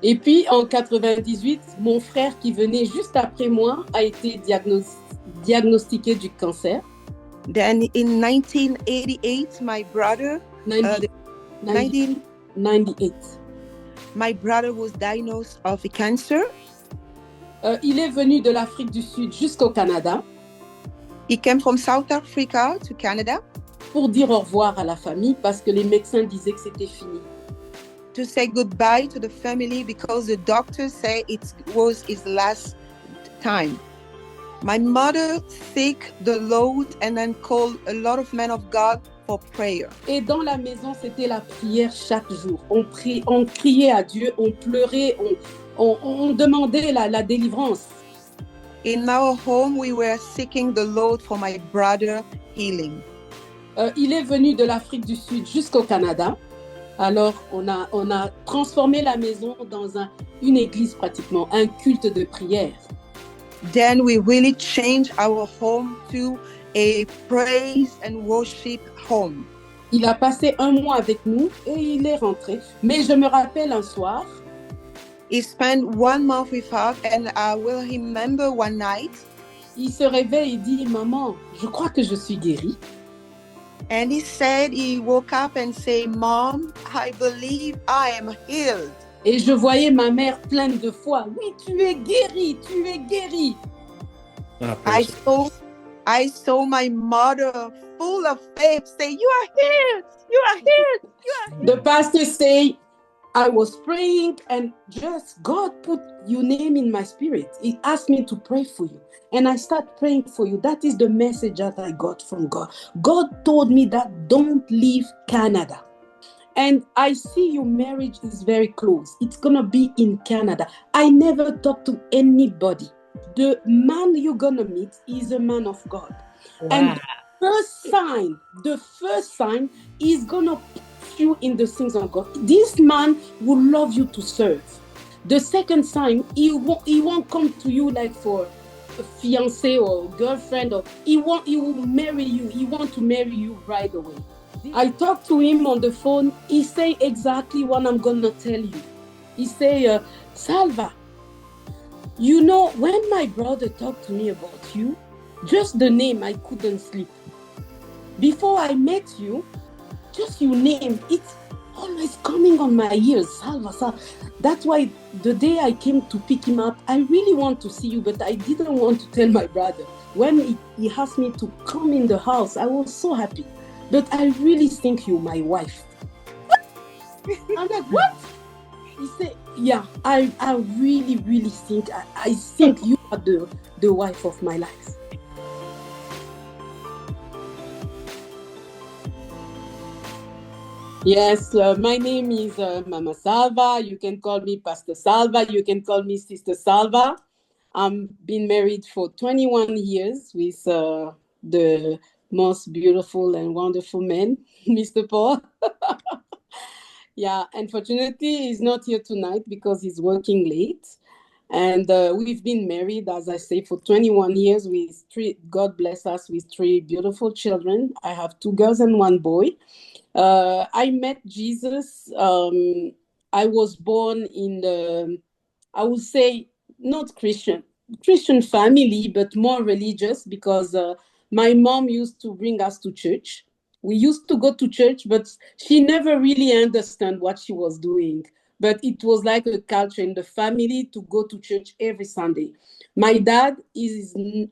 Et puis en 98, mon frère qui venait juste après moi a été diagnostiqué du cancer. Then in 1988, my brother, 98. My brother was diagnosed of a cancer. Il est venu de l'Afrique du Sud jusqu'au Canada. He came from South Africa to Canada. Pour dire au revoir à la famille parce que les médecins disaient que c'était fini. To say goodbye to the family because the doctors say it was his last time. My mother thanked the Lord and then called a lot of men of God for prayer. Et dans la maison, c'était la prière chaque jour. On criait à Dieu, on pleurait, on demandait la délivrance. In our home, we were seeking the Lord for my brother healing. Il est venu de l'Afrique du Sud jusqu'au Canada. Alors, on a transformé la maison dans une église pratiquement, un culte de prière. Then we really changed our home to a praise and worship home. Il a passé 1 mois avec nous et il est rentré. Mais je me rappelle un soir. He spent 1 month with us and I will remember one night. Il se réveille et dit, maman, je crois que je suis guérie. And he said, he woke up and said, Mom, I believe I am healed. Et je voyais ma mère pleine de foi. Oui, tu es guérie, tu es guérie. I saw my mother full of faith say, you are healed, you are healed, you are healed. The pastor say, I was praying and just God put your name in my spirit. He asked me to pray for you. And I start praying for you. That is the message that I got from God. God told me that don't leave Canada. And I see your marriage is very close. It's going to be in Canada. I never talk to anybody. The man you're going to meet is a man of God. Wow. And the first sign is going to put you in the things of God. This man will love you to serve. The second sign, he won't come to you like for a fiancé or girlfriend, or he will marry you. He want to marry you right away. I talked to him on the phone. He say exactly what I'm gonna tell you. He say, Salva, you know, when my brother talked to me about you, just the name, I couldn't sleep. Before I met you, just your name, it's always coming on my ears, Salva. That's why the day I came to pick him up, I really want to see you, but I didn't want to tell my brother. When he asked me to come in the house, I was so happy. But I really think you're my wife. I'm like, what? He said, yeah, I really, really think, I think you are the wife of my life. Yes, my name is Mama Salva. You can call me Pastor Salva. You can call me Sister Salva. I've been married for 21 years with the most beautiful and wonderful man, Mr. Paul. Yeah, unfortunately, he's not here tonight because he's working late. And we've been married, as I say, for 21 years with God bless us, with 3 beautiful children. I have 2 girls and 1 boy. I met Jesus. I was born in the, I would say, not Christian family, but more religious, because my mom used to bring us to church. We used to go to church, but she never really understood what she was doing. But it was like a culture in the family to go to church every Sunday. My dad is an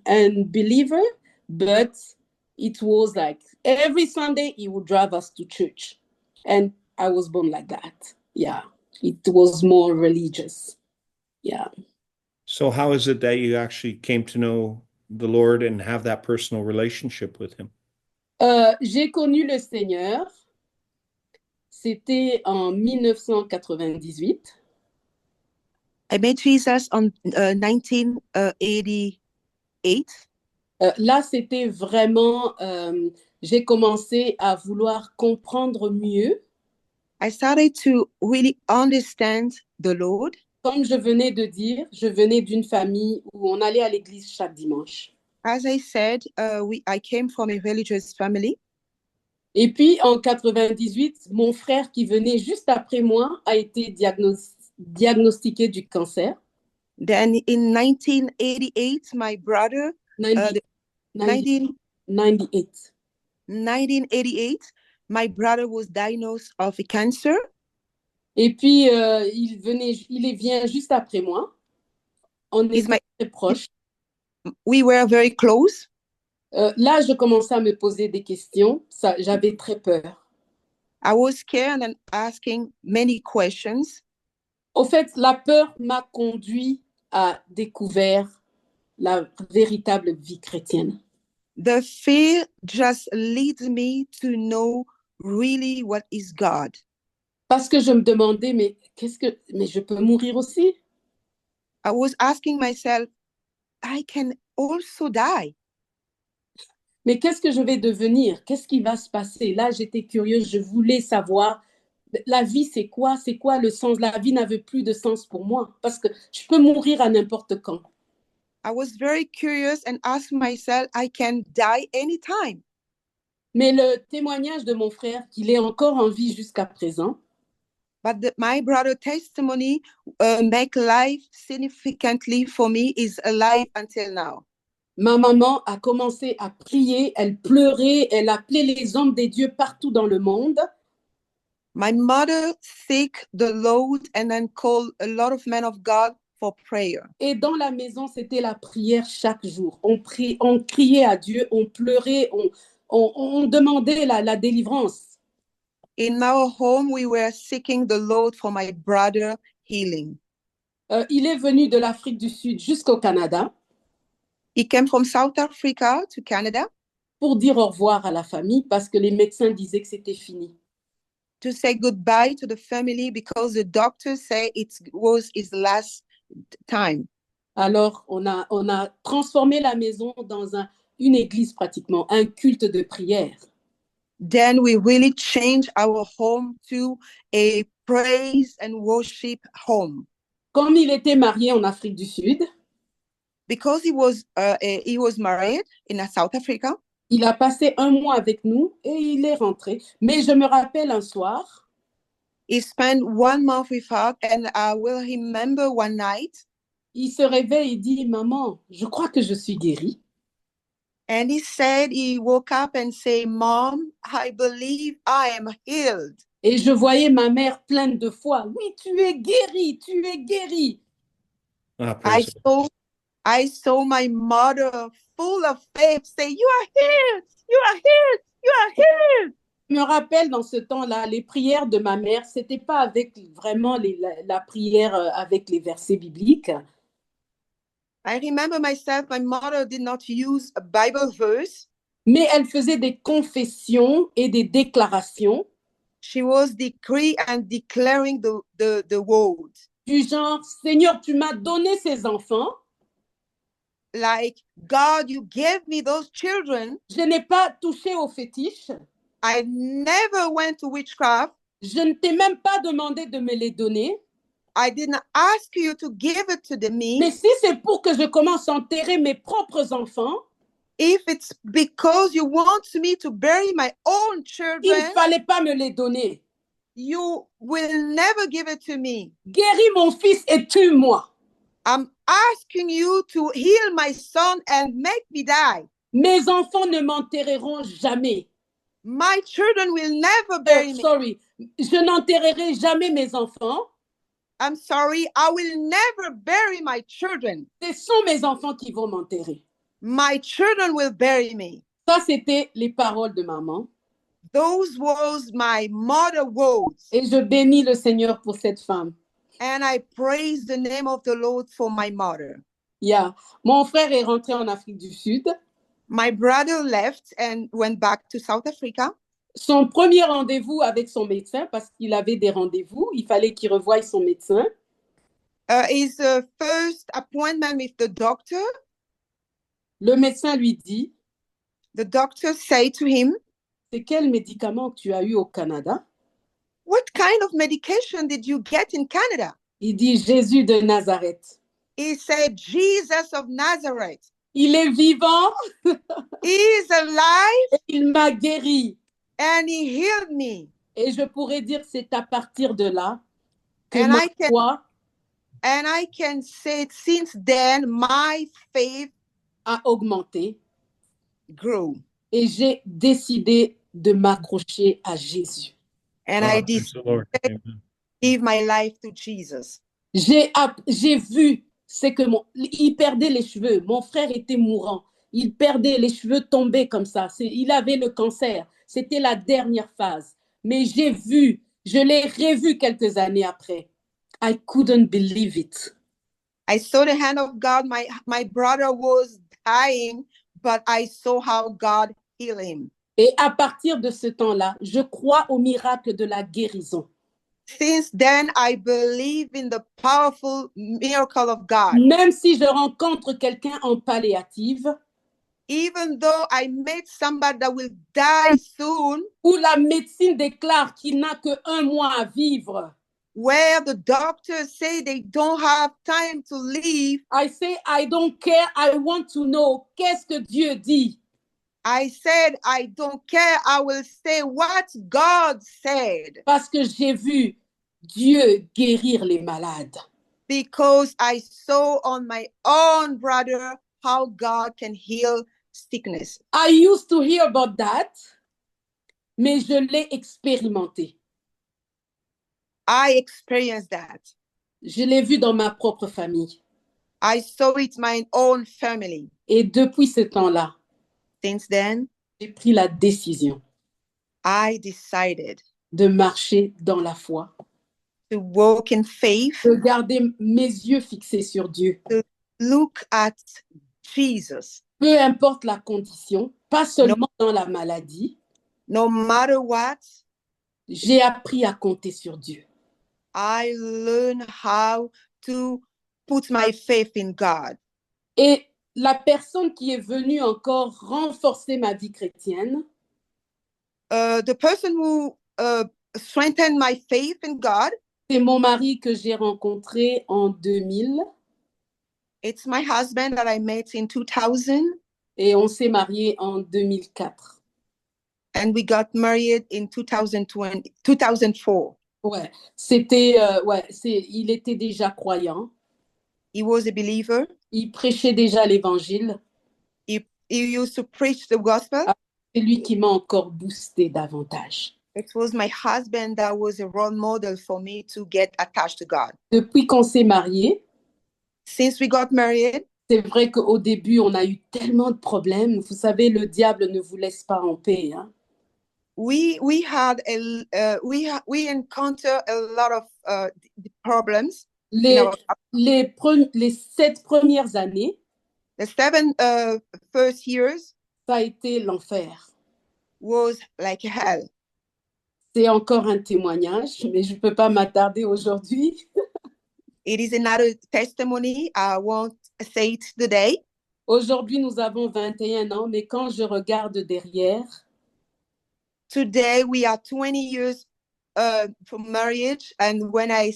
unbeliever, but it was like every Sunday he would drive us to church. And I was born like that. Yeah, it was more religious. Yeah. So how is it that you actually came to know the Lord and have that personal relationship with him? J'ai connu le Seigneur. C'était en 1998. I met Jesus on 1988. Là, c'était vraiment, j'ai commencé à vouloir comprendre mieux. I started to really understand the Lord. Comme je venais de dire, je venais d'une famille où on allait à l'église chaque dimanche. As I said, I came from a religious family. Et puis, en 98, mon frère qui venait juste après moi a été diagnostiqué du cancer. Then in 1988, my brother, 90 19, 98. 1988, my brother was diagnosed of a cancer. Et puis, il vient juste après moi. On He's était très proches. We were very close. Là, je commençais à me poser des questions. J'avais très peur. I was scared and asking many questions. Au fait, la peur m'a conduit à découvrir la véritable vie chrétienne. The fear just leads me to know really what is God. Parce que je me demandais, mais je peux mourir aussi? I was asking myself, I can also die. Mais qu'est-ce que je vais devenir? Qu'est-ce qui va se passer? Là, j'étais curieuse, je voulais savoir, la vie, c'est quoi? C'est quoi le sens? La vie n'avait plus de sens pour moi, parce que je peux mourir à n'importe quand. I was very curious and asked myself, I can die anytime. Mais le témoignage de mon frère, qu'il est encore en vie jusqu'à présent, But my brother's testimony make life significantly for me, is alive until now. ma maman a commencé à prier, elle pleurait, elle appelait les hommes des dieux partout dans le monde. My mother seek the Lord and then called a lot of men of God for prayer. Et dans la maison, c'était la prière chaque jour. On criait à Dieu, on pleurait, on demandait la délivrance. In our home, we were seeking the Lord for my brother healing. Il est venu de l'Afrique du Sud jusqu'au Canada. He came from South Africa to Canada pour dire au revoir à la famille parce que les médecins disaient que c'était fini. to say goodbye to the family because the doctors say it was his last time. Alors, on a transformé la maison dans une église pratiquement, un culte de prière. Then we really changed our home to a praise and worship home. Comme il était marié en Afrique du Sud, Because he was married in South Africa, il a passé 1 mois avec nous et il est rentré. Mais je me rappelle un soir, he spent 1 month with us, and I will remember one night, il se réveille et dit, maman, je crois que je suis guérie. and he said he woke up and said, Mom, I believe I am healed. Et je voyais ma mère pleine de foi. Oui, tu es guérie, tu es guérie. Ah, praise the Lord. I saw my mother full of faith say, you are healed, you are healed, you are healed. Je me rappelle dans ce temps-là, les prières de ma mère, c'était pas avec vraiment la prière avec les versets bibliques. I remember myself, my mother did not use a Bible verse. Mais elle faisait des confessions et des déclarations She was decreeing and declaring the word. du genre, Seigneur, tu m'as donné ces enfants. Like, God, you gave me those children. Je n'ai pas touché aux fétiches. I never went to witchcraft. Je ne t'ai même pas demandé de me les donner. I didn't ask you to give it to me. Mais si c'est pour que je commence à enterrer mes propres enfants, If it's because you want me to bury my own il ne children, fallait pas me les donner. you will never give it to me. Guéris mon fils et tue-moi. I'm asking you to heal my son and make me die. Mes enfants ne m'enterreront jamais. My children will never bury me. Sorry, je n'enterrerai jamais mes enfants. I'm sorry, I will never bury my children. Ce sont mes enfants qui vont m'enterrer. My children will bury me. Ça, c'était les paroles de maman. Those was my mother words. Et je bénis le Seigneur pour cette femme. And I praise the name of the Lord for my mother. Yeah. Mon frère est rentré en Afrique du Sud. My brother left and went back to South Africa. Son premier rendez-vous avec son médecin, parce qu'il avait des rendez-vous, il fallait qu'il revoie son médecin. His first appointment with the doctor, Le médecin lui dit, the doctor said to him, c'est quel médicament que tu as eu au Canada? what kind of medication did you get in Canada? Il dit, Jésus de Nazareth. He said, Jesus of Nazareth. Il est vivant, He is alive il m'a guéri. and he healed me. Et je pourrais dire, c'est à partir de là que And ma I can- foi And I can say since then, my faith a augmenté grew. et j'ai décidé de m'accrocher à Jésus. And Oh, I praise the Lord. Amen. give my life to Jesus. J'ai vu c'est que il perdait les cheveux. Mon frère était mourant. Il perdait les cheveux, tombaient comme ça. Il avait le cancer. C'était la dernière phase. Mais j'ai vu, je l'ai revu quelques années après. I couldn't believe it. I saw the hand of God. My brother was dying, but I saw how God healed him. Et à partir de ce temps-là, je crois au miracle de la guérison. Since then, I believe in the powerful miracle of God. Même si je rencontre quelqu'un en palliative, Even though I met somebody that will die soon, où la médecine déclare qu'il n'a que 1 mois à vivre, where the doctors say they don't have time to live, I say, I don't care, I want to know, qu'est-ce que Dieu dit? I said, I don't care. I will say what God said Parce que j'ai vu Dieu guérir les malades. because I saw on my own brother how God can heal sickness. I used to hear about that, mais je l'ai expérimenté. I experienced that. Je l'ai vu dans ma propre famille. I saw it in my own family. Et depuis ce temps-là, Since then, j'ai pris la décision I decided de marcher dans la foi, to walk in faith, de garder mes yeux fixés sur Dieu. look at Jesus. Peu importe la condition, pas seulement dans la maladie, No matter what, j'ai appris à compter sur Dieu. I learned how to put my faith in God. Et la personne qui est venue encore renforcer ma vie chrétienne, The person who strengthened my faith in God, c'est mon mari que j'ai rencontré en 2000 it's my husband that I met in 2000, et on s'est mariés en 2004. and we got married in 2004. Ouais, il était déjà croyant. He was a believer. Il prêchait déjà l'évangile. He used to preach the gospel. C'est lui qui m'a encore boosté davantage. It was my husband that was a role model for me to get attached to God. Depuis qu'on s'est mariés, Since we got married, c'est vrai qu'au début, on a eu tellement de problèmes. Vous savez, le diable ne vous laisse pas en paix. Hein? we encounter a lot of problems. Les 7 premières années, The 7 first years ça a été l'enfer. was like hell. C'est encore un témoignage, mais je ne peux pas m'attarder aujourd'hui. It is another testimony. I won't say it today. Aujourd'hui, nous avons 21 ans, mais quand je regarde derrière, Today we are 20 years from marriage, and when I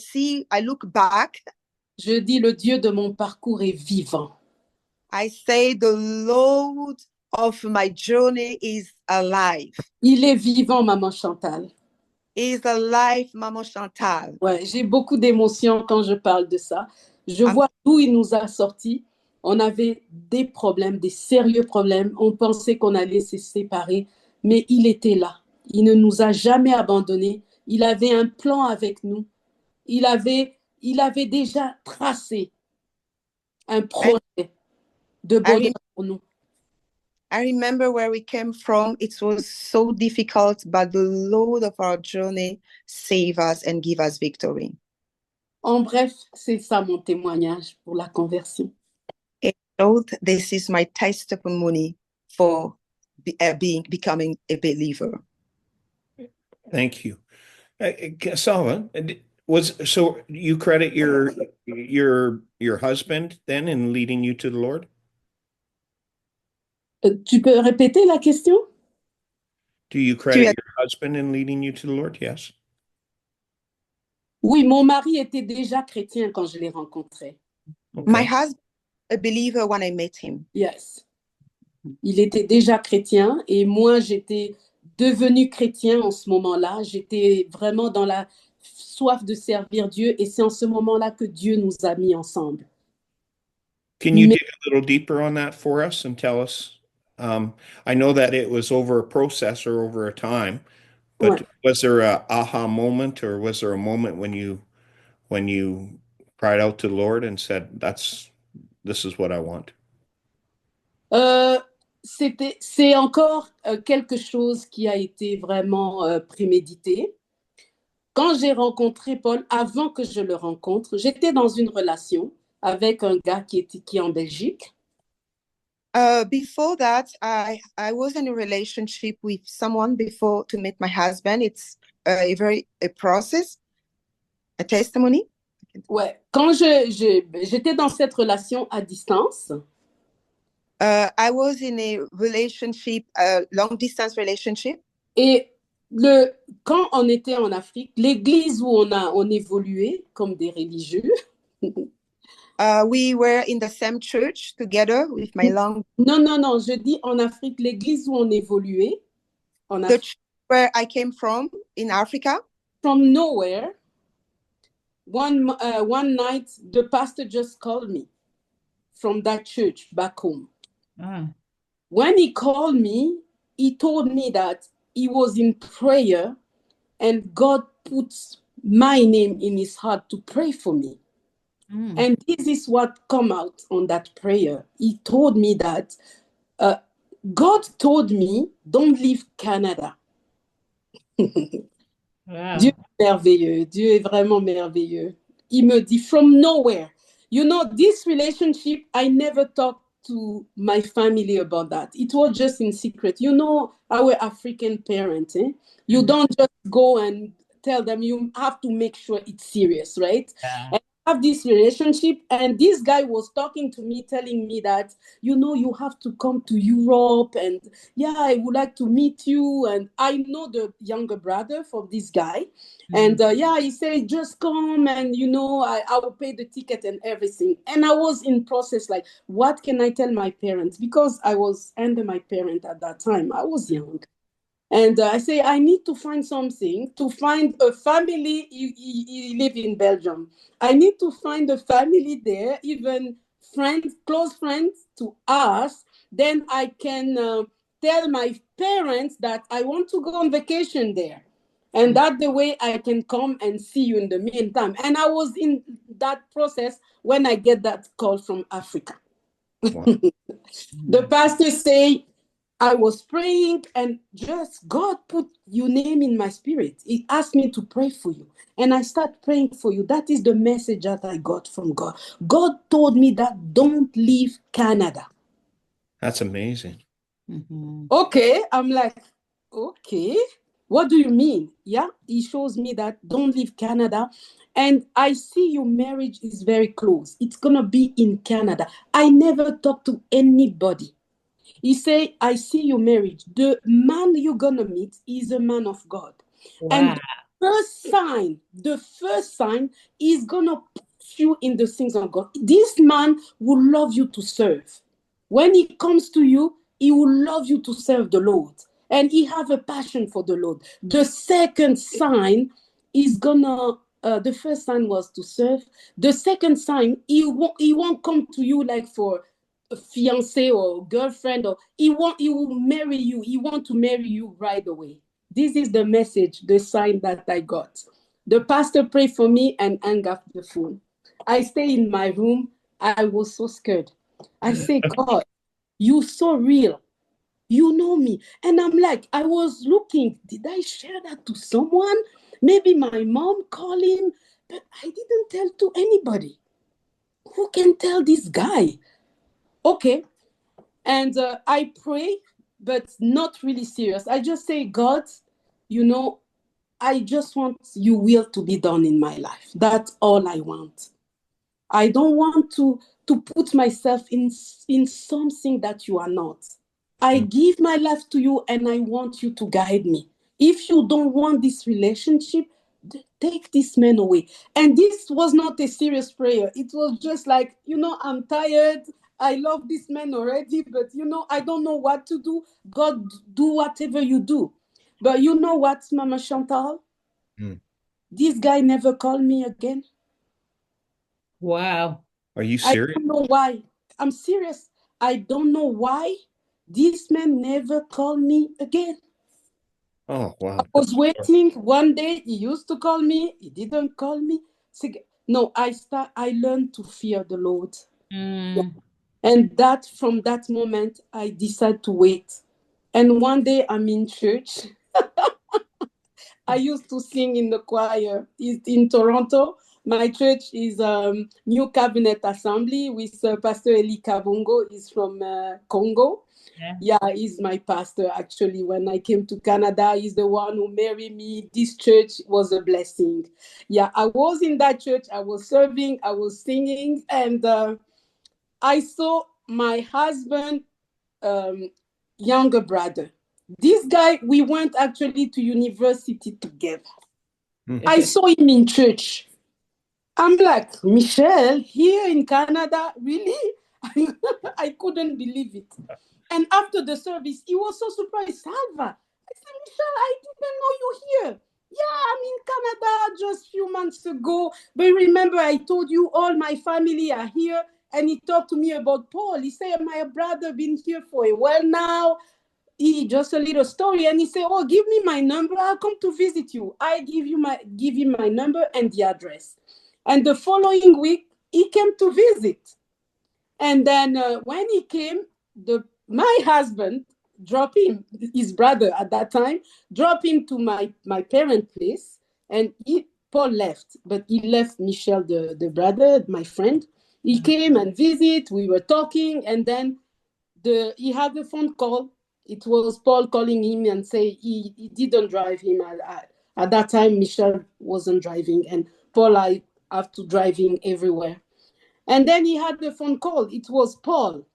look back, je dis le Dieu de mon parcours est vivant. I say the Lord of my journey is alive. Il est vivant, Maman Chantal. Is alive, Maman Chantal. Ouais, j'ai beaucoup d'émotions quand je parle de ça. Je vois d'où il nous a sortis. On avait des problèmes, des sérieux problèmes. On pensait qu'on allait se séparer, mais il était là. Il ne nous a jamais abandonnés. Il avait un plan avec nous. Il avait déjà tracé un projet de bonheur pour nous. I remember where we came from. It was so difficult, but the Lord of our journey saved us and give us victory. En bref, c'est ça mon témoignage pour la conversion. So this is my testimony for becoming a believer. Thank you. Salva, so you credit your husband then in leading you to the Lord? Tu peux répéter la question? Do you credit your husband in leading you to the Lord? Yes. Oui, mon mari était déjà chrétien quand je l'ai rencontré. Okay. My husband, a believer when I met him. Yes. Il était déjà chrétien et moi, j'étais devenue chrétien en ce moment-là. J'étais vraiment dans la soif de servir Dieu et c'est en ce moment-là que Dieu nous a mis ensemble. Can you Mais- dig a little deeper on that for us and tell us? I know that it was over a process or over a time, but Ouais. was there a aha moment or was there a moment when you cried out to the Lord and said, this is what I want? C'est encore quelque chose qui a été vraiment prémédité. Quand j'ai rencontré Paul, avant que je le rencontre, j'étais dans une relation avec un gars qui est en Belgique. Before that, I was in a relationship with someone before to meet my husband. It's a process, a testimony. Ouais. Quand j'étais dans cette relation à distance, I was in a relationship, a long distance relationship. et quand on était en Afrique, l'église où on évoluait comme des religieux. We were in the same church together with my long. Non, je dis en Afrique, l'église où on évoluait. The church where I came from in Africa. From nowhere, one night, the pastor just called me from that church back home. When he called me, he told me that he was in prayer and God put my name in his heart to pray for me. And this is what come out on that prayer. He told me that God told me, don't leave Canada. Wow. Dieu est merveilleux. Dieu est vraiment merveilleux. Il me dit, from nowhere. You know, this relationship, I never talked to my family about that. It was just in secret. You know, our African parents, you don't just go and tell them. You have to make sure it's serious, right? Yeah. And have this relationship, and this guy was talking to me, telling me that, you know, you have to come to Europe, and yeah, I would like to meet you. And I know the younger brother for this guy, and yeah, he said, just come, and you know, I will pay the ticket and everything. And I was in process, like, what can I tell my parents? Because I was under my parent at that time. I was young. And I say, I need to find something, to find a family. He live in Belgium. I need to find a family there, even friends, close friends to us. Then I can tell my parents that I want to go on vacation there. And that's the way I can come and see you in the meantime. And I was in that process when I get that call from Africa. Wow. The pastor say, I was praying and just God put your name in my spirit. He asked me to pray for you. And I start praying for you. That is the message that I got from God. God told me that don't leave Canada. That's amazing. Okay. I'm like, okay. What do you mean? Yeah. He shows me that don't leave Canada. And I see your marriage is very close. It's going to be in Canada. I never talked to anybody. He said, I see your marriage. The man you're going to meet is a man of God. Wow. And the first sign is going to put you in the things of God. This man will love you to serve. When he comes to you, he will love you to serve the Lord. And he have a passion for the Lord. The second sign is going to, the first sign was to serve. The second sign, he won't come to you like for a fiancé or girlfriend, or he will marry you. He want to marry you right away. This is the message, the sign that I got. The pastor prayed for me and hung up the phone. I stay in my room. I was so scared. I say, God, you so real. You know me. And I'm like, I was looking, did I share that to someone? Maybe my mom called him, but I didn't tell to anybody. Who can tell this guy? Okay. And I pray, but not really serious. I just say, God, you know, I just want your will to be done in my life. That's all I want. I don't want to put myself in something that you are not. I give my life to you and I want you to guide me. If you don't want this relationship, take this man away. And this was not a serious prayer. It was just like, you know, I'm tired. I love this man already, but, you know, I don't know what to do. God, do whatever you do. But you know what, Mama Chantal? This guy never called me again. Wow. Are you I serious? don't know why. I'm serious. I don't know why this man never called me again. Oh, I wow. was waiting. One day he used to call me. He didn't call me. No, I learned to fear the Lord. Mm. And from that moment, I decided to wait. And one day I'm in church. I used to sing in the choir. It's in Toronto. My church is New Cabinet Assembly with Pastor Eli Kabungo. He's from Congo. Yeah, he's my pastor. Actually, when I came to Canada, he's the one who married me. This church was a blessing. Yeah, I was in that church. I was serving. I was singing, and I saw my husband, younger brother. This guy, we went actually to university together. I saw him in church. I'm like, Michelle, here in Canada, really? I couldn't believe it. And after the service, he was so surprised. Salva, I said, Michelle, I didn't know you here. Yeah, I'm in Canada just a few months ago. But remember, I told you all my family are here. And he talked to me about Paul. He said, my brother been here for a while now. He just a little story, and he said, oh, give me my number, I'll come to visit you. I give him my number and the address. And the following week he came to visit. And then when he came, my husband dropped him, his brother at that time, dropped him to my parent place. And Paul left, but he left Michel, the brother, my friend. He came and visit, we were talking, and then he had a phone call. It was Paul calling him and say he didn't drive him. At that time, Michel wasn't driving, and Paul, I have to drive him everywhere. And then he had the phone call. It was Paul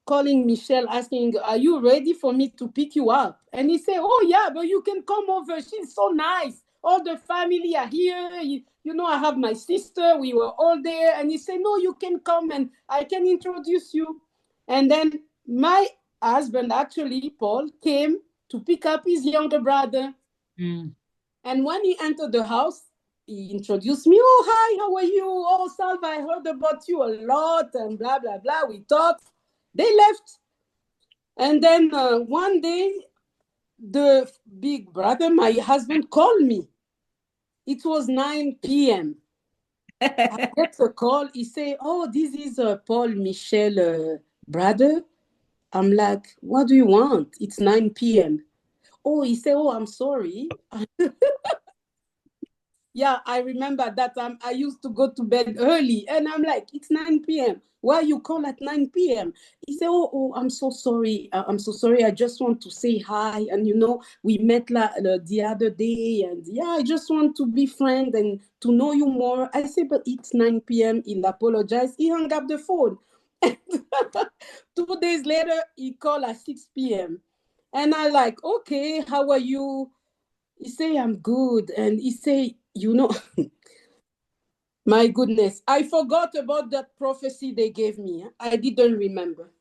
calling Michelle, asking, are you ready for me to pick you up? And he said, oh, yeah, but you can come over. She's so nice. All the family are here. You know, I have my sister. We were all there. And he said, no, you can come and I can introduce you. And then my husband, actually, Paul, came to pick up his younger brother. Mm. And when he entered the house, he introduced me. Oh, hi, how are you? Oh, Salva, I heard about you a lot and blah, blah, blah. We talked. They left. And then one day, the big brother, my husband, called me. It was 9 p.m. I get a call. He say, oh, this is Paul Michel brother. I'm like, what do you want? It's 9 p.m. Oh, he said, oh, I'm sorry. Yeah, I remember that time I used to go to bed early and I'm like, it's 9 p.m. Why you call at 9 p.m.? He said, oh, I'm so sorry. I'm so sorry. I just want to say hi. And, you know, we met the other day. And, yeah, I just want to be friends and to know you more. I said, but it's 9 p.m. He'll apologize. He hung up the phone. 2 days later, he called at 6 p.m. And I like, okay, how are you? He say, I'm good. And he say, you know, my goodness, I forgot about that prophecy they gave me. I didn't remember.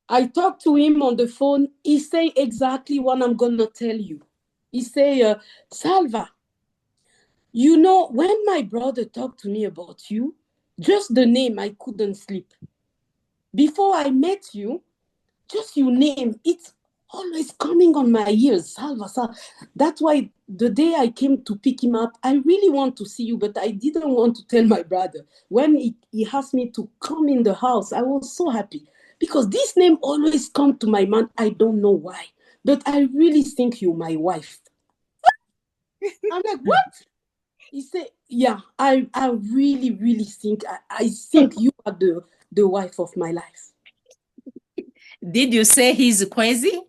I talked to him on the phone. He say exactly what I'm going to tell you. He say, Salva, you know, when my brother talked to me about you, just the name, I couldn't sleep. Before I met you, just your name, it's always coming on my ears. Salva, Salva. That's why the day I came to pick him up, I really want to see you, but I didn't want to tell my brother. When he asked me to come in the house, I was so happy because this name always comes to my mind. I don't know why, but I really think you're my wife. I'm like, what? He said, yeah, I really, really think, I think you are the wife of my life. Did you say he's crazy?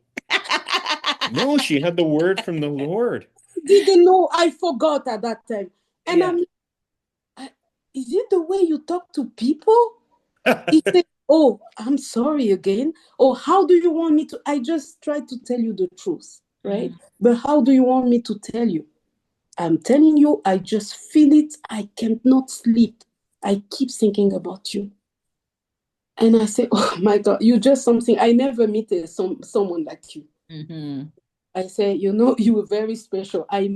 No, she had the word from the Lord. Didn't know. I forgot at that time. And Yeah. is it the way you talk to people? He said, oh, I'm sorry again. Or how do you want me to? I just tried to tell you the truth, right? But how do you want me to tell you? I'm telling you, I just feel it. I cannot sleep. I keep thinking about you. And I say, oh my God, you're just something. I never meet someone like you. Mhm. I say, you were very special. I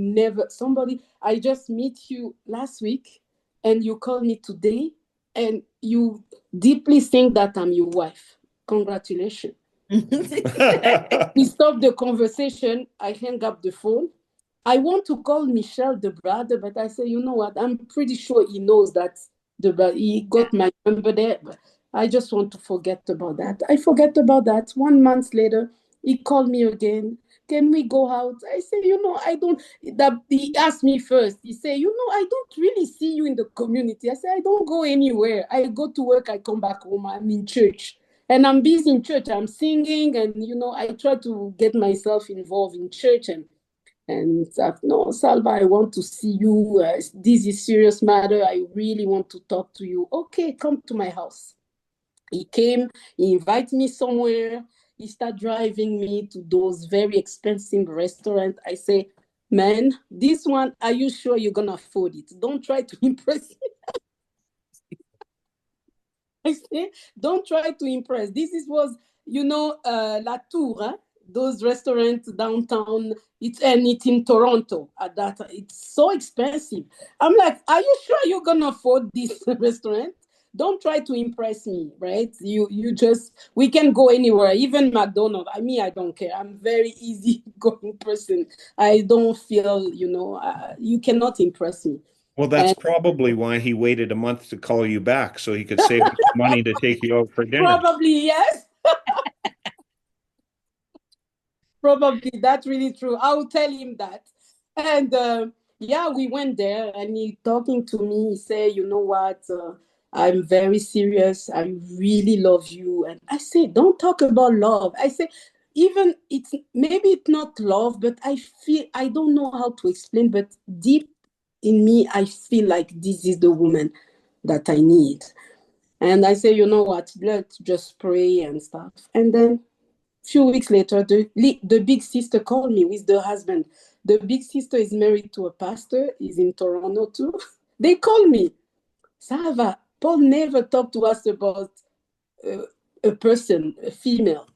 just meet you last week and you call me today and you deeply think that I'm your wife. Congratulations. We stopped the conversation. I hang up the phone. I want to call Michel the brother, but I say, you know what? I'm pretty sure he knows that he got my number there. But I just want to forget about that. I forget about that. 1 month later, he called me again. Can we go out? I say, I don't. That he asked me first. He said, I don't really see you in the community. I say, I don't go anywhere. I go to work. I come back home. I'm in church. And I'm busy in church. I'm singing, and I try to get myself involved in church. And no, Salva, I want to see you. This is serious matter. I really want to talk to you. Okay, come to my house. He came. He invited me somewhere. He started driving me to those very expensive restaurants. I say, man, this one, are you sure you're gonna afford it? Don't try to impress me. I say, don't try to impress. Was, La Tour, huh? Those restaurants downtown. It's in Toronto at that. It's so expensive. I'm like, are you sure you're gonna afford this restaurant? Don't try to impress me, right? We can go anywhere, even McDonald's. I don't care. I'm very easy going person. I don't feel, you cannot impress me. Well, that's probably why he waited a month to call you back so he could save money to take you out for dinner. Probably, yes. Probably, that's really true. I'll tell him that. And we went there and he talking to me. He said, you know what? I'm very serious. I really love you. And I say, don't talk about love. I say, even maybe it's not love, but I don't know how to explain, but deep in me, I feel like this is the woman that I need. And I say, you know what? Let's just pray and stuff. And then few weeks later, the big sister called me with the husband. The big sister is married to a pastor. He's in Toronto too. They called me. Salva, Paul never talked to us about a person, a female.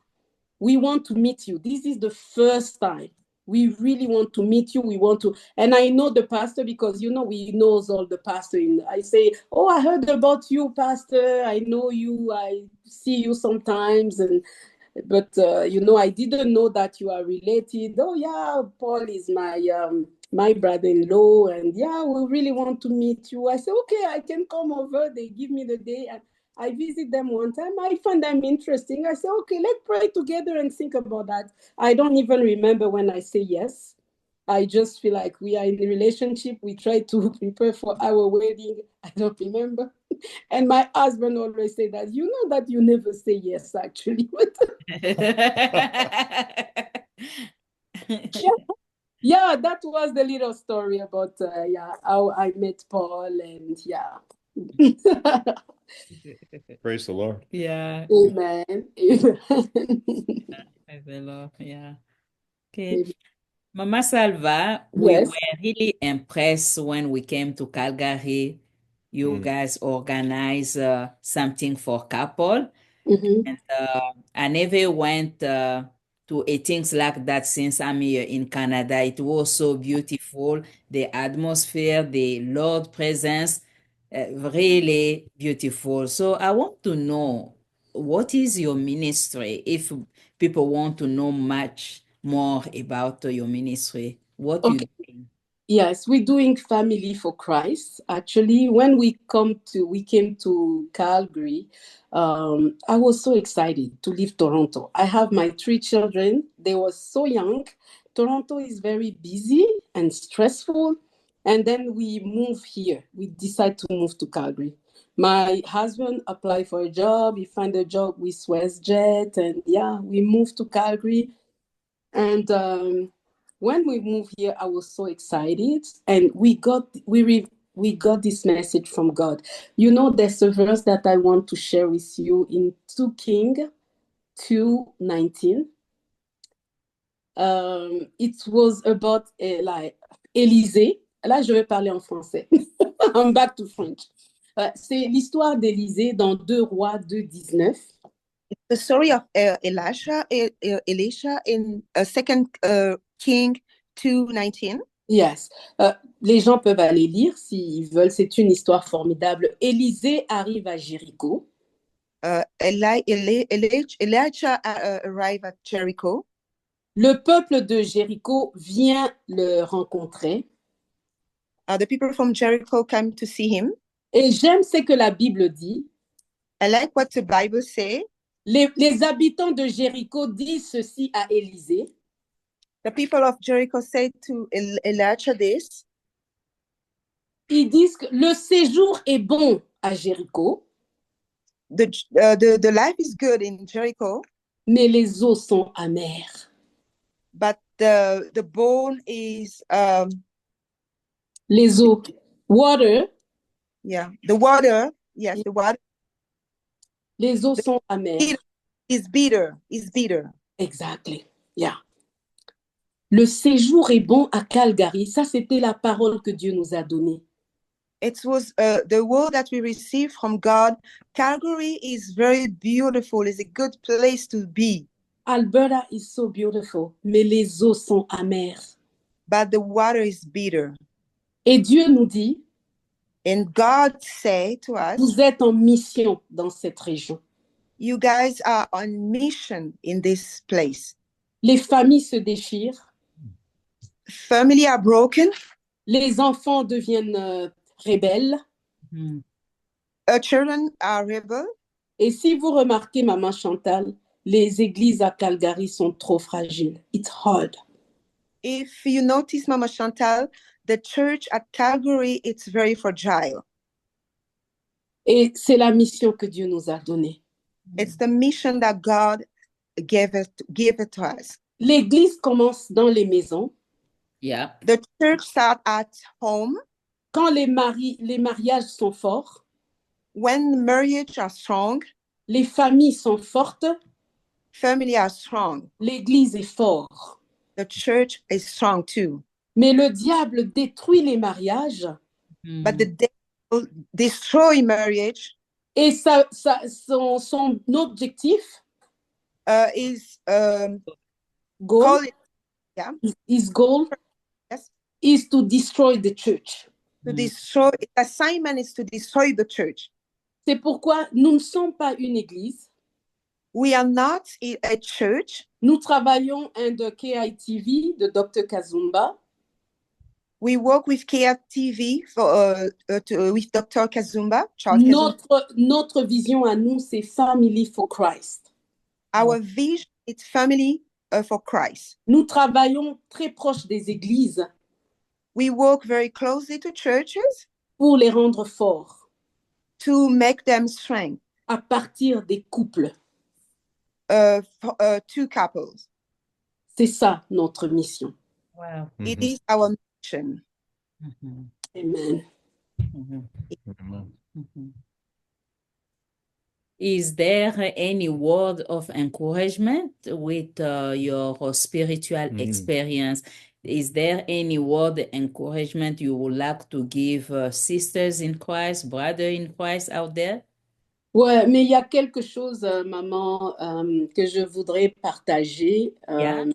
We want to meet you. This is the first time. We really want to meet you. We want to, and I know the pastor because we knows all the pastor. I say, oh, I heard about you, pastor. I know you. I see you sometimes, but I didn't know that you are related. Oh yeah, Paul is my brother-in-law, and yeah, we really want to meet you. I said, okay, I can come over. They give me the day, and I visit them one time. I find them interesting. I said, okay, let's pray together and think about that. I don't even remember when I say yes. I just feel like we are in a relationship. We try to prepare for our wedding. I don't remember. And my husband always say that, that you never say yes, actually. Yeah, that was the little story about how I met Paul, and Praise the Lord. Yeah. Amen. Praise the Lord. Yeah. Okay. Mama Salva, we Yes. were really impressed when we came to Calgary. You guys organize something for couple. Mm-hmm. And I never went to things like that since I'm here in Canada. It was so beautiful. The atmosphere, the Lord presence, really beautiful. So I want to know, what is your ministry? If people want to know much more about your ministry, what you doing? Yes, we're doing Family for Christ. Actually, when we came to Calgary, I was so excited to leave Toronto. I have my 3 children. They were so young. Toronto is very busy and stressful. And then we move here. We decide to move to Calgary. My husband applied for a job. He found a job with WestJet. And we moved to Calgary. And when we moved here, I was so excited, and we got this message from God. There's a verse that I want to share with you in 2 Kings 2:19. It was about Élisée. Là, je vais parler en français. I'm back to French. C'est l'histoire d'Élisée dans 2 Rois 2:19. The story of Elisha in King 2:19. Yes. Les gens peuvent aller lire s'ils veulent. C'est une histoire formidable. Élisée arrive à Jéricho. Elijah arrived at Jericho. Le peuple de Jéricho vient le rencontrer. The people from Jericho came to see him. Et j'aime ce que la Bible dit. I like what the Bible says. Les habitants de Jéricho disent ceci à Élisée. The people of Jericho said to Elijah this. Ils disent que le séjour est bon à Jéricho, The life is good in Jericho, mais les eaux sont amères. but the bone is Les eaux, water, the water. Yes, the water les eaux sont amères. is bitter. Is bitter. Exactly. Yeah. Le séjour est bon à Calgary. Ça, c'était la parole que Dieu nous a donnée. It was the word that we received from God. Calgary is very beautiful. It's a good place to be. Alberta is so beautiful, mais les eaux sont amères. But the water is bitter. Et Dieu nous dit, And God say to us, vous êtes en mission dans cette région. you guys are on mission in this place. Les familles se déchirent. Family are broken. Les enfants deviennent rebelles. Children are rebel. Et si vous remarquez, Maman Chantal, les églises à Calgary sont trop fragiles. It's hard. If you notice, Mama Chantal, the church at Calgary, it's very fragile. Et c'est la mission que Dieu nous a donnée. It's the mission that God gave it to us. L'église commence dans les maisons. Yeah. The church starts at home. Quand les mariages sont forts, when marriage are strong, les familles sont fortes, family are strong. L'église est forte. The church is strong too. Mais le diable détruit les mariages. But the devil destroy marriage. Et son objectif is goal, yeah. His goal yes. is to destroy the church. To destroy, assignment is to destroy the church. C'est pourquoi nous ne sommes pas une église. We are not a church. Nous travaillons under KITV de Dr. Kazumba. We work with KITV with Dr. Kazumba. Notre vision à nous, c'est Family for Christ. Our vision is family for Christ. Nous travaillons très proche des églises. We work very closely to churches. Pour les rendre forts. To make them strong. À partir des couples. Two couples. C'est ça notre mission. Wow. It is our mission. Amen. Is there any word of encouragement with your spiritual experience? Is there any word of encouragement you would like to give sisters in Christ, brothers in Christ out there? Ouais, mais il y a quelque chose, maman, que je voudrais partager. Yeah.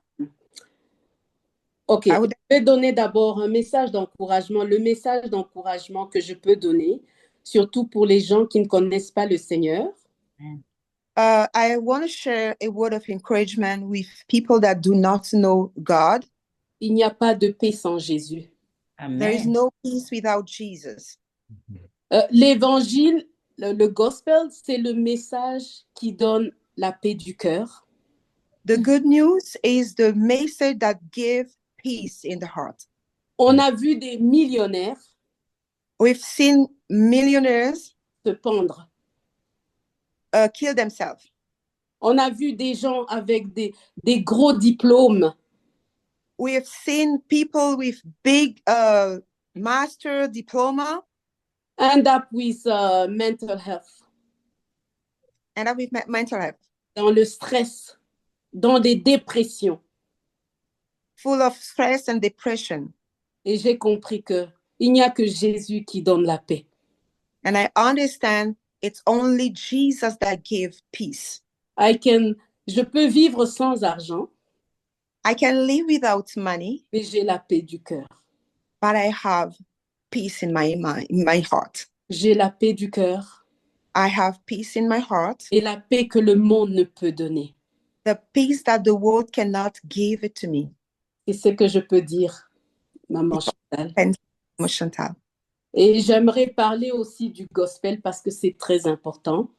Ok, je vais donner d'abord un message d'encouragement. Le message d'encouragement que je peux donner, surtout pour les gens qui ne connaissent pas le Seigneur. I want to share a word of encouragement with people that do not know God. Il n'y a pas de paix sans Jésus. Amen. There is no peace without Jesus. L'évangile, le gospel, c'est le message qui donne la paix du cœur. The good news is the message that gives peace in the heart. On a vu des millionnaires We've seen millionaires se pendre. Kill themselves. On a vu des gens avec des gros diplômes. We have seen people with big master diploma end up with mental health. End up with mental health. Dans le stress, dans des dépressions. Full of stress and depression. Et j'ai compris que il n'y a que Jésus qui donne la paix. And I understand it's only Jesus that gives peace. Je peux vivre sans argent. I can live without money, mais j'ai la paix du cœur. but I have peace in my mind, in my heart. J'ai la paix du cœur I have peace in my heart, et la paix que le monde ne peut donner. the peace that the world cannot give it to me. C'est ce que je peux dire, Maman Chantal. Chantal. Et j'aimerais parler aussi du gospel parce que c'est très important.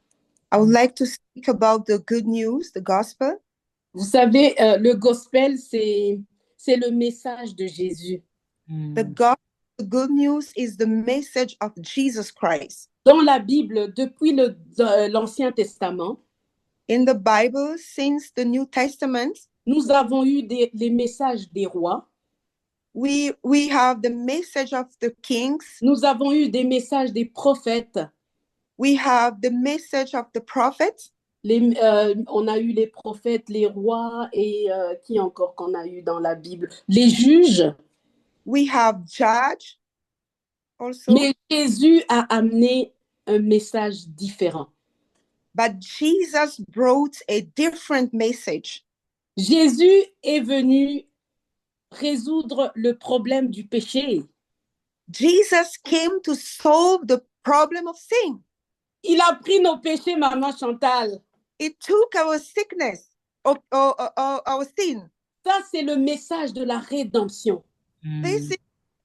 I would like to speak about the good news, the gospel. Vous savez, le gospel, c'est le message de Jésus. The gospel, the good news is the message of Jesus Christ. Dans la Bible, depuis l'Ancien Testament, In the Bible, since the New Testament, nous avons eu les messages des rois. we have the message of the kings. Nous avons eu des messages des prophètes. We have the message of the prophets. On a eu les prophètes, les rois et qui encore qu'on a eu dans la Bible? Les juges. We have judge also. Mais Jésus a amené un message différent. But Jesus brought a different message. Jésus est venu résoudre le problème du péché. Jesus came to solve the problem of sin. Il a pris nos péchés, Maman Chantal. He took our sickness, our sin. Ça, c'est le message de la rédemption. This is the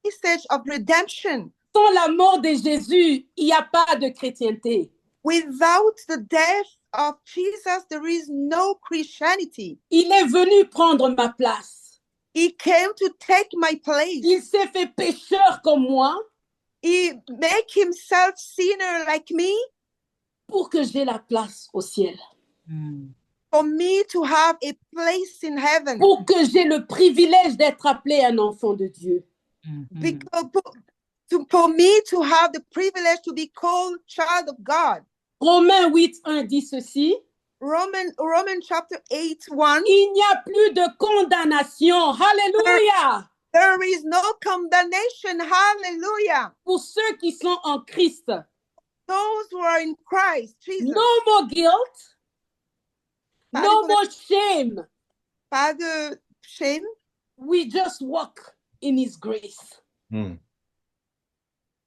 message of redemption. Sans la mort de Jésus, il n'y a pas de chrétienté. Without the death of Jesus, there is no Christianity. Il est venu prendre ma place. He came to take my place. Il s'est fait pécheur comme moi He made himself sinner like me pour que j'ai la place au ciel. for me to have a place in heaven. Pour que j'ai le privilège d'être appelé un enfant de Dieu. Because for me to have the privilege to be called child of God. Romains 8:1 dit ceci. Roman chapter 8:1. Il n'y a plus de condamnation. Alléluia. There is no condemnation. Hallelujah. Pour ceux qui sont en Christ. Those who are in Christ Jesus. No more guilt. No more shame. Pas de shame. We just walk in His grace.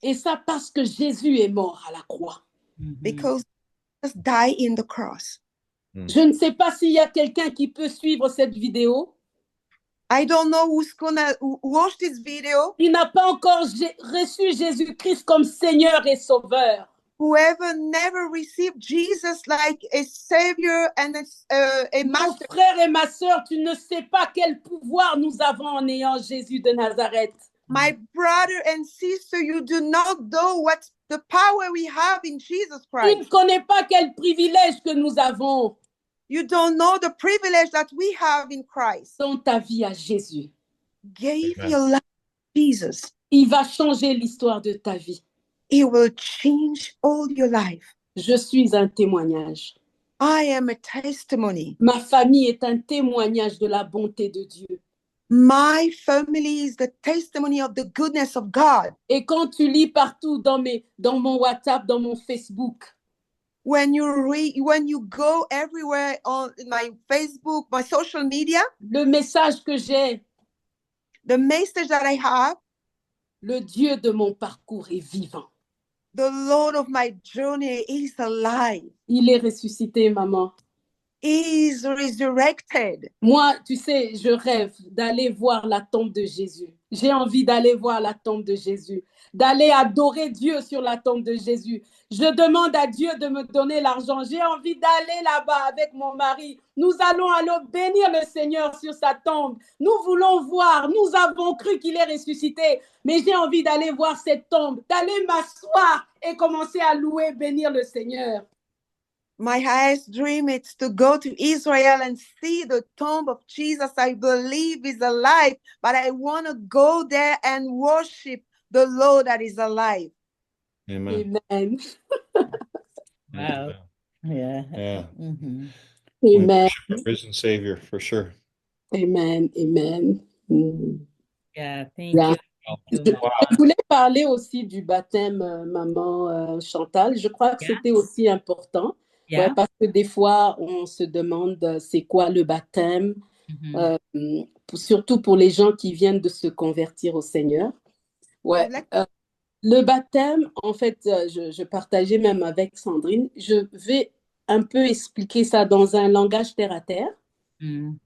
Et ça parce que Jésus est mort à la croix. Because Jesus died in the cross. Je ne sais pas s'il y a quelqu'un qui peut suivre cette vidéo. I don't know who's gonna watch this video. Il n'a pas encore reçu Jésus-Christ comme Seigneur et Sauveur. Whoever never received Jesus like a savior and a Mon master. frère et ma sœur, tu ne sais pas quel pouvoir nous avons en ayant Jésus de Nazareth. My brother and sister, you do not know what the power we have in Jesus Tu ne Christ. connais pas quel privilège que nous avons You don't know the privilege that we have in Christ. dans ta vie à Jésus. Gave Amen. your life to Jesus. Il va changer l'histoire de ta vie. He will change all your life. Je suis un témoignage. I am a testimony. Ma famille est un témoignage de la bonté de Dieu. My family is the testimony of the goodness of God. Et quand tu lis partout dans mon WhatsApp, dans mon Facebook, When you go everywhere on my Facebook, my social media, le message que j'ai, the message that I have, le Dieu de mon parcours est vivant. the Lord of my journey is alive. Il est ressuscité, maman. He is resurrected. Moi, tu sais, je rêve d'aller voir la tombe de Jésus. J'ai envie d'aller voir la tombe de Jésus, d'aller adorer Dieu sur la tombe de Jésus. Je demande à Dieu de me donner l'argent. J'ai envie d'aller là-bas avec mon mari. Nous allons aller bénir le Seigneur sur sa tombe. Nous voulons voir. Nous avons cru qu'il est ressuscité. Mais j'ai envie d'aller voir cette tombe, d'aller m'asseoir et commencer à louer, bénir le Seigneur. My highest dream is to go to Israel and see the tomb of Jesus. I believe is alive, but I want to go there and worship the Lord that is alive. Amen. Amen. Wow. Yeah. Yeah. Mhm. We Amen. worship the risen Savior for sure. Amen. Amen. Yeah, thank Yeah. you. Thank you, Wow. Je voulais parler aussi du baptême, maman Chantal. Je crois que Yeah. c'était aussi important. Yeah. Ouais, parce que des fois, on se demande c'est quoi le baptême. Mhm. surtout pour les gens qui viennent de se convertir au Seigneur. I Ouais. would like Le baptême, en fait, je partageais même avec Sandrine, je vais un peu expliquer ça dans un langage terre à terre. Mm.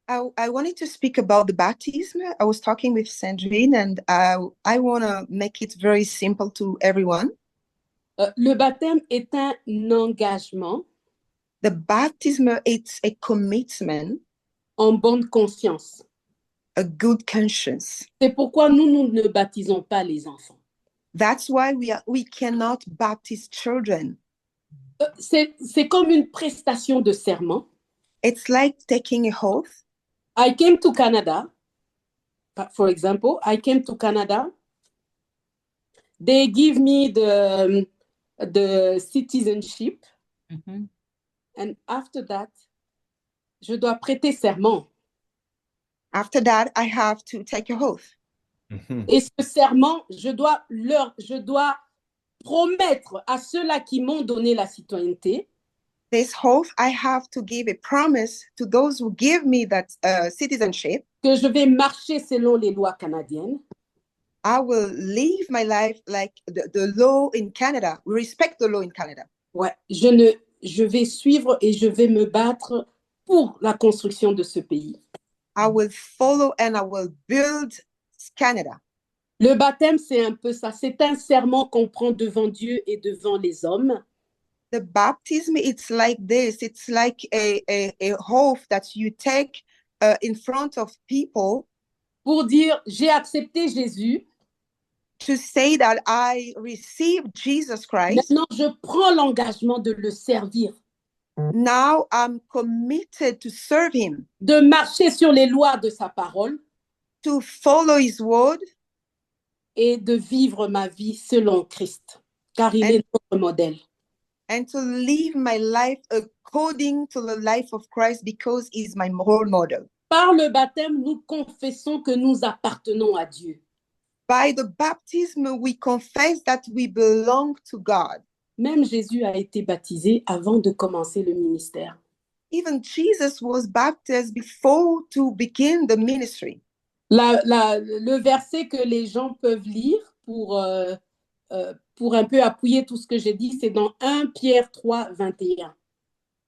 I wanted to speak about the baptism. I was talking with Sandrine, and I want to make it very simple to everyone. Le baptême est un engagement The baptism, it's a commitment, en bonne conscience. a good conscience. C'est pourquoi nous ne baptisons pas les enfants. That's why we cannot baptize children. C'est comme une prestation de serment. It's like taking a oath. I came to Canada, for example, I came to Canada. They give me the citizenship. Mhm. And after that, je dois prêter serment. After that, I have to take a oath. Mhm. Et ce serment, je dois promettre à ceux-là qui m'ont donné la citoyenneté This oath, I have to give a promise to those who give me that citizenship. que je vais marcher selon les lois canadiennes. I will live my life like the law in Canada. We respect the law in Canada. Ouais, je vais suivre et je vais me battre pour la construction de ce pays. I will follow and I will build Canada. Le baptême, c'est un peu ça. C'est un serment qu'on prend devant Dieu et devant les hommes. The baptism, it's like this. It's like a oath that you take in front of people Pour dire, j'ai accepté Jésus. to say that I received Jesus Christ. Maintenant, je prends l'engagement de le servir, Now I'm committed to serve him, de marcher sur les lois de sa parole to follow his word, et de vivre ma vie selon Christ, car il est notre modèle. and to live my life according to the life of Christ because he's my role model. Par le baptême, nous confessons que nous appartenons à Dieu. By the baptism, we confess that we belong to God. Même Jésus a été baptisé avant de commencer le ministère. Even Jesus was baptized before to begin the ministry. Le verset que les gens peuvent lire pour un peu appuyer tout ce que j'ai dit, c'est dans 1 Pierre 3, 21.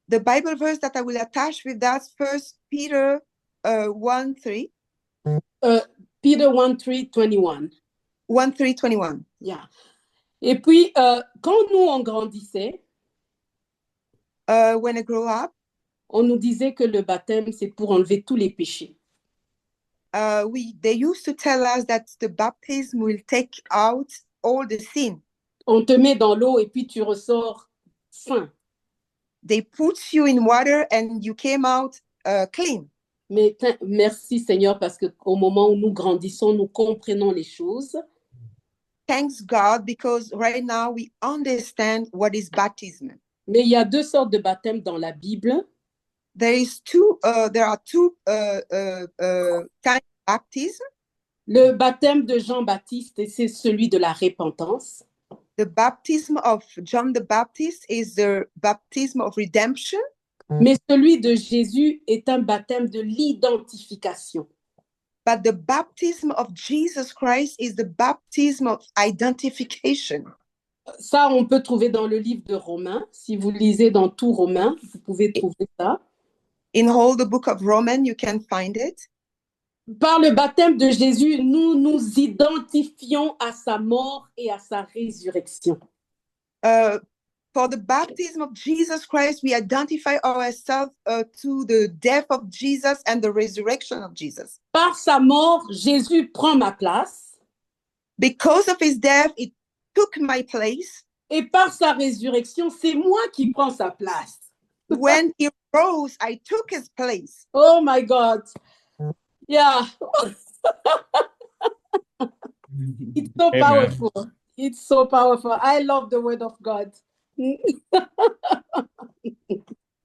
The Bible verse that I will attach with that, 1 Peter 1:3. Peter 1, 3, 21. 1:3-21. Yeah. Et puis, quand nous, on grandissait, When I grow up, on nous disait que le baptême, c'est pour enlever tous les péchés. they used to tell us that the baptism will take out all the sin. On te met dans l'eau et puis tu ressors sain. They put you in water and you came out clean. Mais merci Seigneur parce qu'au moment où nous grandissons, nous comprenons les choses. Thanks God, because right now we understand what is baptism. Mais il y a deux sortes de baptême dans la Bible. There are two kinds of baptism. Le baptême de Jean-Baptiste, c'est celui de la repentance. The baptism of John the Baptist is the baptism of redemption. Mais celui de Jésus est un baptême de l'identification. But the baptism of Jesus Christ is the baptism of identification. Ça, on peut trouver dans le livre de Romains. Si vous lisez dans tout Romains, vous pouvez trouver ça. In all the book of Romans, you can find it. Par le baptême de Jésus, nous nous identifions à sa mort et à sa résurrection. For the baptism of Jesus Christ, we identify ourselves to the death of Jesus and the resurrection of Jesus. Par sa mort, Jésus prend ma place. Because of his death, it took my place. Et par sa résurrection, c'est moi qui prends sa place. When he rose, I took his place. Oh my God. Yeah. It's so Amen. powerful. It's so powerful. I love the word of God.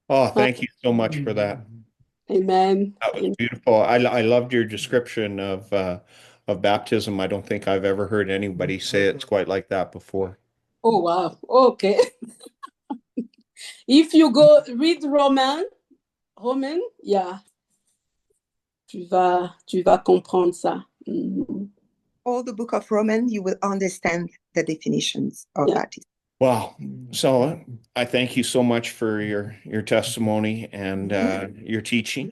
Oh, thank you so much for that. Amen. That was beautiful. I loved your description of baptism. I don't think I've ever heard anybody say it's quite like that before. Oh, wow. Okay. If you go read Roman, yeah. tu vas comprendre ça. Mhm. All the book of Romans, you will understand the definitions of Yeah. that. Wow. So I thank you so much for your testimony and your teaching.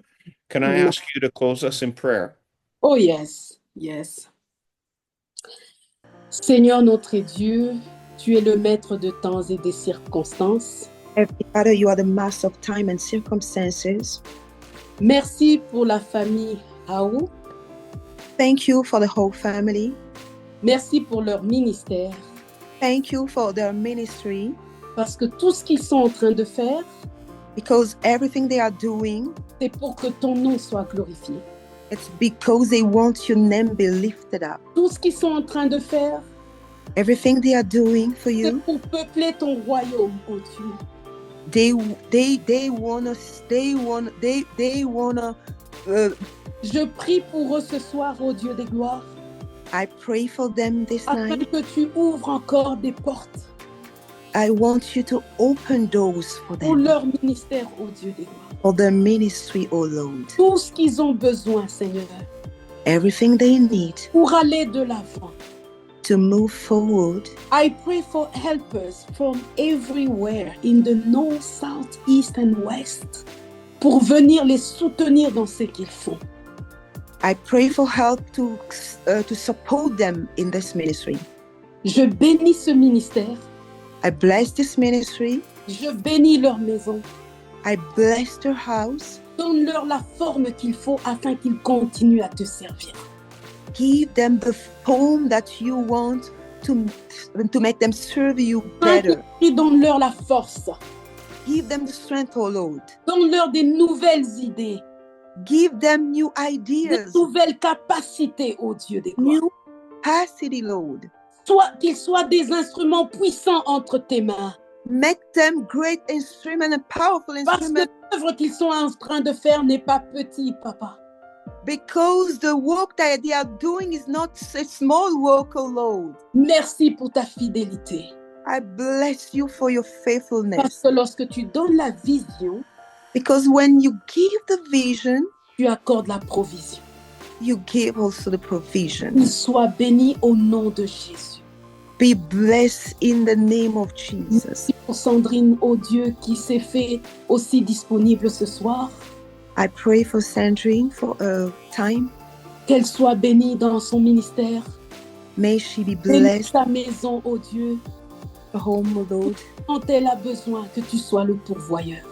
Can I ask you to close us in prayer? Oh yes, yes. Seigneur notre Dieu, tu es le maître de temps et des circonstances. Heavenly Father, you are the master of time and circumstances. Merci pour la famille Aou. Thank you for the whole family. Merci pour leur ministère. Thank you for their ministry, Parce que tout ce qu'ils sont en train de faire, because everything they are doing, c'est pour que ton nom soit glorifié. it's because they want your name be lifted up. Tout ce qu'ils sont en train de faire, Everything they are doing for c'est you, pour peupler ton royaume, oh Dieu. they wanna Je prie pour eux ce soir, ô Dieu des gloires, I pray for them this afin night. que tu ouvres encore des portes I want you to open doors for pour them, leur ministère, ô Dieu des gloires. for their ministry, oh Lord. Tout ce qu'ils ont besoin, Seigneur, Everything they need pour aller de l'avant. to move forward. I pray for helpers from everywhere in the north, south, east and west pour venir les soutenir dans ce qu'ils font. I pray for help to support them in this ministry. Je bénis ce ministère, I bless this ministry. je bénis leur maison. I bless their house. Donne-leur la forme qu'il faut afin qu'ils continuent à te servir. Give them the form that you want to make them serve you better. Et donne-leur la force. Give them the strength, oh Lord. Donne-leur des nouvelles idées, Give them new des ideas, nouvelles capacités, ô Dieu des gloires. new capacity, Lord. Qu'ils soient des instruments puissants entre tes mains. Make them great instrument and powerful Parce que instrument, l'œuvre qu'ils sont en train de faire n'est pas petite, papa. because the work that they are doing is not a small work, oh Lord. Merci pour ta fidélité. I bless you for your Parce faithfulness. que lorsque tu donnes la vision, Because when you give the vision, tu accordes la provision. you give also the provision. Qu'il soit béni au nom de Jésus. Be blessed in the name of Jesus. Merci pour Sandrine, ô Dieu, qui s'est fait aussi disponible ce soir. I pray for Sandrine for her time. Qu'elle soit bénie dans son ministère. May she be Bénis blessed, sa maison, ô Dieu. her home, O Lord. Quand elle a besoin, que tu sois le pourvoyeur.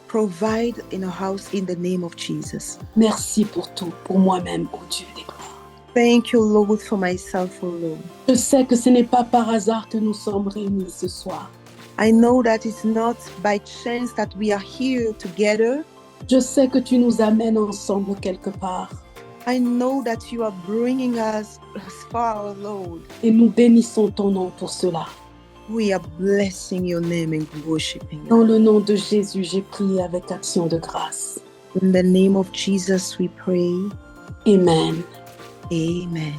Provide in her house in the name of Jesus. Merci pour tout, pour moi-même, ô Dieu des gloires. Thank you, Lord, for myself, O Lord. Je sais que ce n'est pas par hasard que nous sommes réunis ce soir. I know that it's not by chance that we are here together. Je sais que tu nous amènes ensemble quelque part. I know that you are bringing us as far, O Lord. Et nous bénissons ton nom pour cela. We are blessing your name and worshiping you. Dans le nom de Jésus, j'ai prié avec action de grâce. In the name of Jesus, we pray. Amen. Amen.